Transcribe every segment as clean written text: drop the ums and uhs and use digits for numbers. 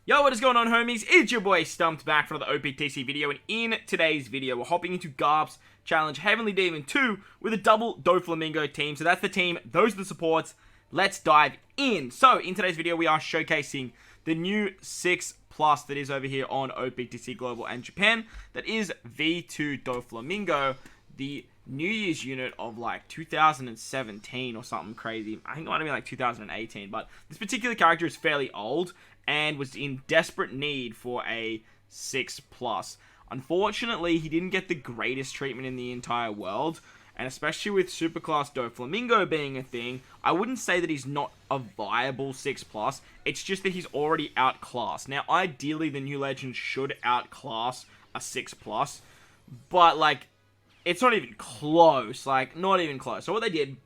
Yo, what is going on, homies? It's your boy Stumped back for another OPTC video, and in today's video, we're hopping into Garp's challenge Heavenly Demon 2 with a double DOFLAMINGO team. So that's the team, those are the supports. Let's dive in. So in today's video, we are showcasing the new 6+ that is over here on OPTC Global and Japan. That is V2 DOFLAMINGO, the New Year's unit of like 2017 or something crazy. I think it might have been like 2018, but this particular character is fairly old and was in desperate need for a 6+. Unfortunately, he didn't get the greatest treatment in the entire world, and especially with Superclass DOFLAMINGO being a thing, I wouldn't say that he's not a viable 6+, it's just that he's already outclassed. Now, ideally, the new legend should outclass a 6+, but like, it's not even close, like, not even close. So what they did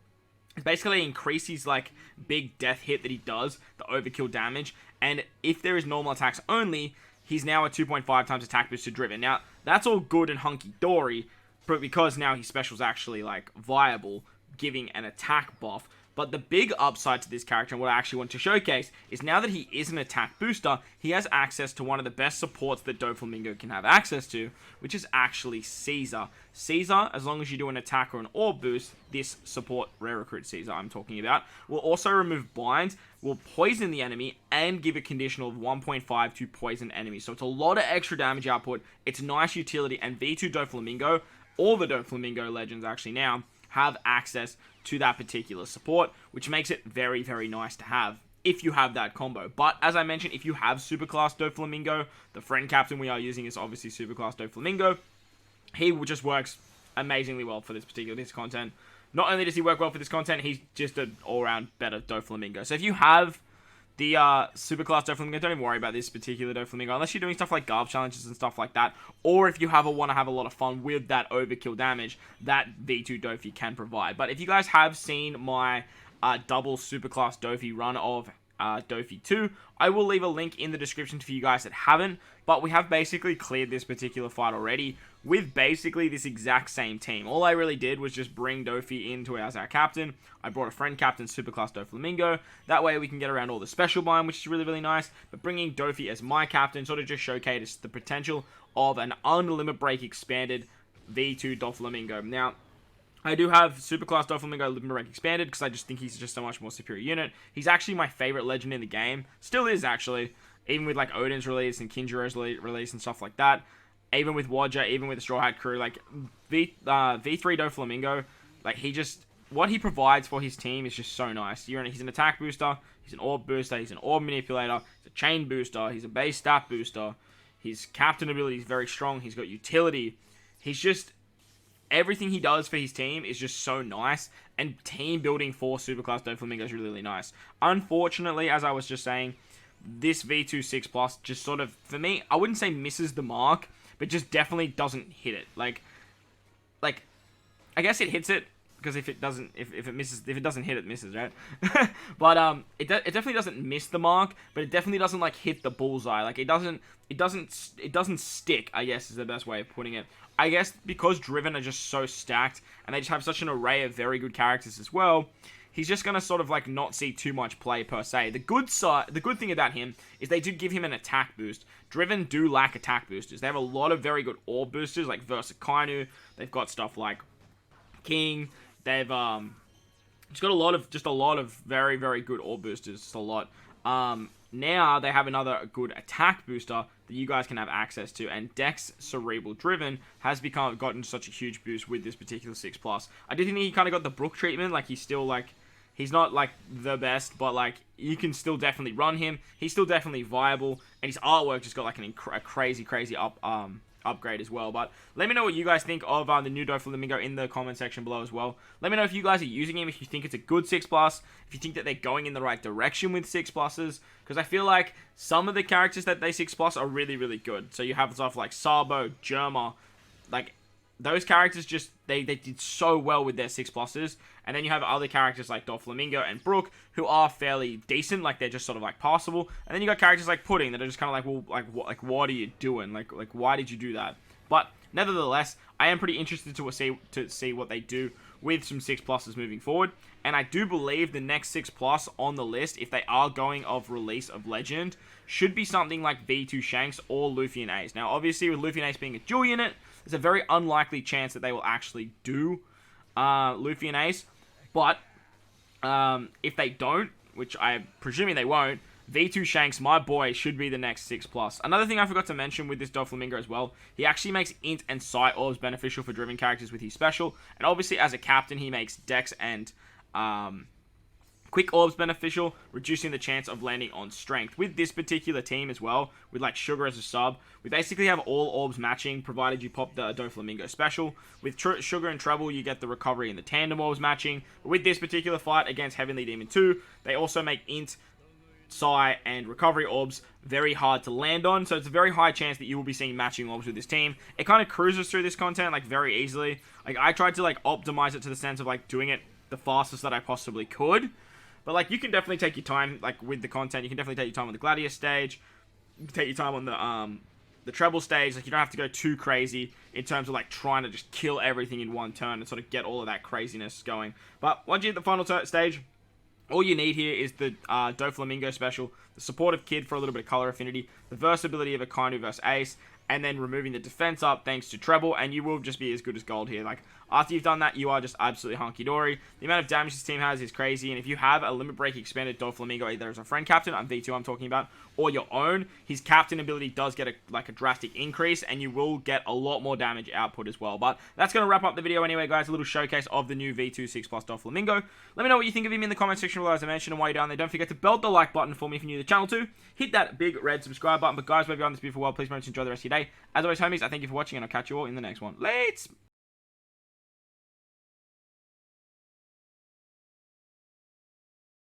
is basically increase his, like, big death hit that he does, the overkill damage, and if there is normal attacks only, he's now a 2.5 times attack boost to Driven. Now, that's all good and hunky-dory, but because now his special's actually, like, viable, giving an attack buff. But the big upside to this character, and what I actually want to showcase, is now that he is an attack booster, he has access to one of the best supports that DOFLAMINGO can have access to, which is actually Caesar. Caesar, as long as you do an attack or an orb boost, this support, rare recruit Caesar I'm talking about, will also remove binds, will poison the enemy, and give a conditional of 1.5 to poison enemies. So it's a lot of extra damage output, it's nice utility, and V2 DOFLAMINGO, all the DOFLAMINGO legends actually now, have access to that particular support, which makes it very, very nice to have if you have that combo. But as I mentioned, if you have Superclass DOFLAMINGO, the friend captain we are using is obviously Superclass DOFLAMINGO. He just works amazingly well for this content. Not only does he work well for this content, he's just an all-round better DOFLAMINGO. So if you have the Superclass DOFLAMINGO, don't even worry about this particular DOFLAMINGO, unless you're doing stuff like Garp challenges and stuff like that, or if you want to have a lot of fun with that overkill damage that V2 Doffy can provide. But if you guys have seen my double Superclass Doffy run of DOFY2, I will leave a link in the description for you guys that haven't, but we have basically cleared this particular fight already with basically this exact same team. All I really did was just bring Doffy into as our captain. I brought a friend captain, Superclass DOFLAMINGO. That way we can get around all the special bind, which is really, really nice. But bringing Doffy as my captain sort of just showcased the potential of an unlimit break expanded V2 DOFLAMINGO. Now, I do have Superclass DOFLAMINGO Limit Break expanded because I just think he's just a much more superior unit. He's actually my favorite legend in the game. Still is, actually. Even with like Odin's release and Kinjiro's release and stuff like that. Even with Wadja, even with the Straw Hat crew, like V3 DOFLAMINGO, like what he provides for his team is just so nice. He's an attack booster, he's an orb booster, he's an orb manipulator, he's a chain booster, he's a base stat booster, his captain ability is very strong, he's got utility, he's just, everything he does for his team is just so nice, and team building for Superclass DOFLAMINGO is really, really nice. Unfortunately, as I was just saying, this V2 6+ just sort of, for me, I wouldn't say misses the mark, but just definitely doesn't hit it. Like, I guess it hits it, because if it doesn't hit, it misses, right? But it definitely doesn't miss the mark, but it definitely doesn't like hit the bullseye. Like it doesn't stick, I guess is the best way of putting it. I guess because Driven are just so stacked, and they just have such an array of very good characters as well, he's just gonna sort of like not see too much play per se. The good thing about him is they did give him an attack boost. Driven do lack attack boosters. They have a lot of very good orb boosters like Versa Kainu. They've got stuff like King. They've just got a lot of very, very good orb boosters. Just a lot. Now they have another good attack booster that you guys can have access to, and Dex Cerebral Driven has gotten such a huge boost with this particular 6+. I do think he kind of got the Brook treatment. Like he's still like, he's not like the best, but like you can still definitely run him. He's still definitely viable, and his artwork just got like a crazy upgrade as well. But let me know what you guys think of the new DOFLAMINGO in the comment section below as well. Let me know if you guys are using him, if you think it's a good 6+, if you think that they're going in the right direction with 6+, because I feel like some of the characters that they 6+ are really, really good. So you have stuff like Sabo, Germa, like those characters just, they did so well with their 6+, and then you have other characters like DOFLAMINGO and Brook, who are fairly decent, like they're just sort of like passable, and then you got characters like Pudding that are just kind of like, well, what are you doing? Like why did you do that? But nevertheless, I am pretty interested to see what they do with some 6+s moving forward. And I do believe the next 6+ on the list, if they are going of release of Legend, should be something like V2 Shanks or Luffy and Ace. Now, obviously, with Luffy and Ace being a dual unit, there's a very unlikely chance that they will actually do Luffy and Ace. But if they don't, which I'm presuming they won't, V2 Shanks, my boy, should be the next 6+. Another thing I forgot to mention with this DOFLAMINGO as well, he actually makes Int and Sight Orbs beneficial for driven characters with his special. And obviously, as a captain, he makes Dex and Quick Orbs beneficial, reducing the chance of landing on Strength. With this particular team as well, with like Sugar as a sub, we basically have all Orbs matching, provided you pop the DOFLAMINGO special. With Sugar and Treble, you get the Recovery and the Tandem Orbs matching. But with this particular fight against Heavenly Demon 2, they also make Int, Psi, and Recovery Orbs very hard to land on, so it's a very high chance that you will be seeing matching orbs with this team. It kind of cruises through this content like very easily. Like I tried to like optimize it to the sense of like doing it the fastest that I possibly could, but like you can definitely take your time like with the content. You can definitely take your time on the Gladius stage. You can take your time on the treble stage. Like you don't have to go too crazy in terms of like trying to just kill everything in one turn and sort of get all of that craziness going. But once you hit the final stage, all you need here is the DOFLAMINGO special, the supportive Kid for a little bit of color affinity, the versatility of Akainu versus Ace, and then removing the defense up thanks to Treble, and you will just be as good as gold here. Like, after you've done that, you are just absolutely hunky-dory. The amount of damage this team has is crazy, and if you have a Limit Break expanded DOFLAMINGO, either as a friend captain, I'm V2 I'm talking about, or your own, his captain ability does get a drastic increase, and you will get a lot more damage output as well. But that's going to wrap up the video anyway, guys. A little showcase of the new V2 6+ DOFLAMINGO. Let me know what you think of him in the comment section below, as I mentioned, and while you're down there, don't forget to belt the like button for me if you're new to the channel too. Hit that big red subscribe button. But guys, wherever you're on this beautiful world, please remember to enjoy the rest of your day. As always, homies, I thank you for watching, and I'll catch you all in the next one. Lates!